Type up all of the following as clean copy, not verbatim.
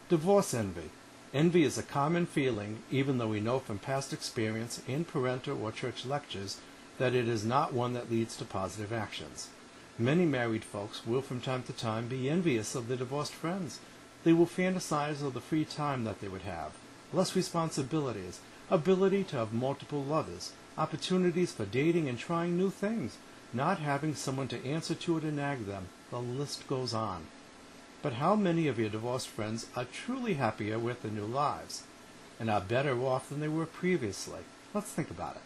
Divorce envy. Envy is a common feeling, even though we know from past experience and parental or church lectures that it is not one that leads to positive actions. Many married folks will from time to time be envious of their divorced friends. They will fantasize of the free time that they would have, less responsibilities, ability to have multiple lovers, opportunities for dating and trying new things, not having someone to answer to or to nag them. The list goes on. But how many of your divorced friends are truly happier with their new lives and are better off than they were previously? Let's think about it.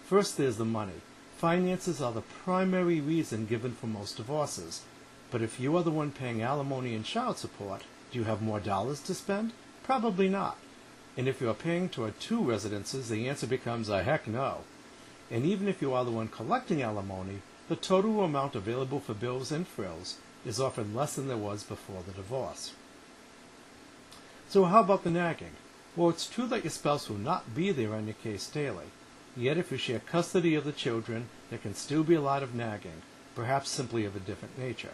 First, there's the money. Finances are the primary reason given for most divorces. But if you are the one paying alimony and child support, do you have more dollars to spend? Probably not. And if you are paying toward two residences, the answer becomes a heck no. And even if you are the one collecting alimony, the total amount available for bills and frills is often less than there was before the divorce. So how about the nagging? Well, it's true that your spouse will not be there on your case daily. Yet if you share custody of the children, there can still be a lot of nagging, perhaps simply of a different nature.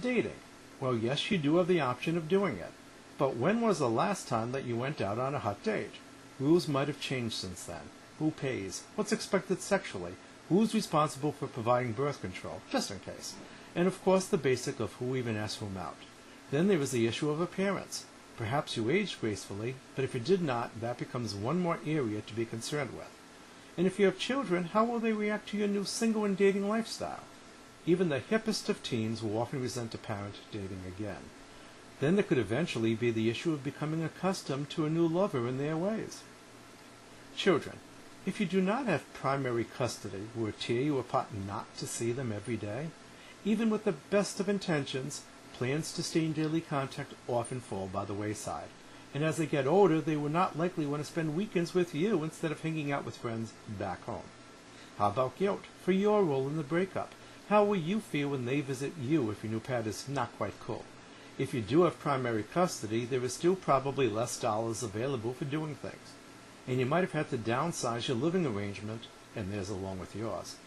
Dating. Well, yes, you do have the option of doing it. But when was the last time that you went out on a hot date? Rules might have changed since then. Who pays? What's expected sexually? Who's responsible for providing birth control, just in case? And of course the basic of who even asks whom out. Then there is the issue of appearance. Perhaps you aged gracefully, but if you did not, that becomes one more area to be concerned with. And if you have children, how will they react to your new single and dating lifestyle? Even the hippest of teens will often resent a parent dating again. Then there could eventually be the issue of becoming accustomed to a new lover in their ways. Children. If you do not have primary custody, will it tear you apart not to see them every day? Even with the best of intentions, plans to stay in daily contact often fall by the wayside. And as they get older, they will not likely want to spend weekends with you instead of hanging out with friends back home. How about guilt for your role in the breakup? How will you feel when they visit you if your new pad is not quite cool? If you do have primary custody, there is still probably less dollars available for doing things. And you might have had to downsize your living arrangement, and theirs along with yours.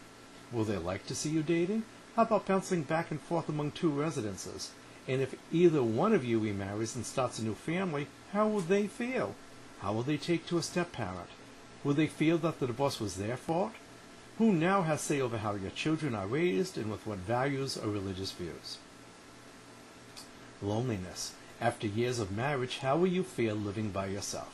Will they like to see you dating? How about bouncing back and forth among two residences? And if either one of you remarries and starts a new family, how will they feel? How will they take to a step-parent? Will they feel that the divorce was their fault? Who now has say over how your children are raised and with what values or religious views? Loneliness. After years of marriage, how will you feel living by yourself?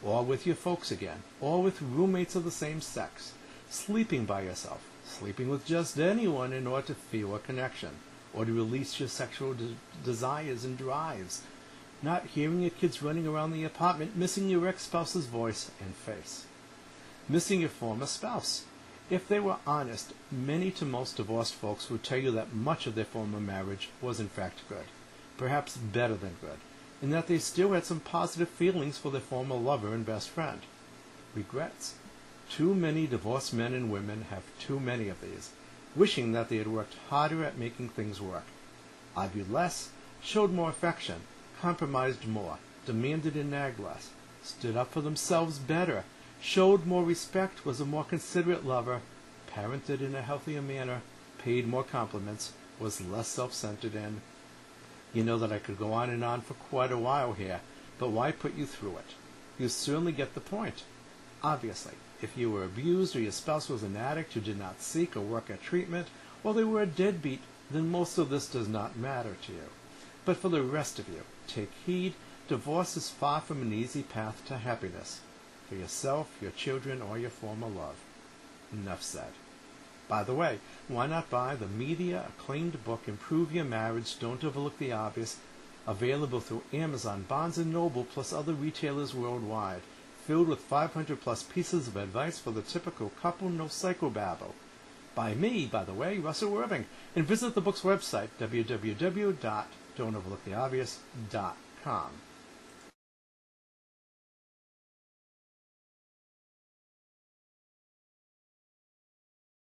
Or with your folks again, or with roommates of the same sex, sleeping by yourself, sleeping with just anyone in order to feel a connection, or to release your sexual desires and drives, not hearing your kids running around the apartment, missing your ex-spouse's voice and face, missing your former spouse. If they were honest, many to most divorced folks would tell you that much of their former marriage was in fact good, perhaps better than good, and that they still had some positive feelings for their former lover and best friend. Regrets. Too many divorced men and women have too many of these, wishing that they had worked harder at making things work, argued less, showed more affection, compromised more, demanded and nagged less, stood up for themselves better, showed more respect, was a more considerate lover, parented in a healthier manner, paid more compliments, was less self-centered, and you know that I could go on for quite a while here, but why put you through it? You certainly get the point. Obviously, if you were abused or your spouse was an addict who did not seek or work at treatment, or they were a deadbeat, then most of this does not matter to you. But for the rest of you, take heed, divorce is far from an easy path to happiness, for yourself, your children, or your former love. Enough said. By the way, why not buy the media-acclaimed book Improve Your Marriage, Don't Overlook the Obvious, available through Amazon, Barnes & Noble, plus other retailers worldwide, filled with 500-plus pieces of advice for the typical couple, no psychobabble. By me, by the way, Russell Irving, and visit the book's website, www.don'toverlooktheobvious.com.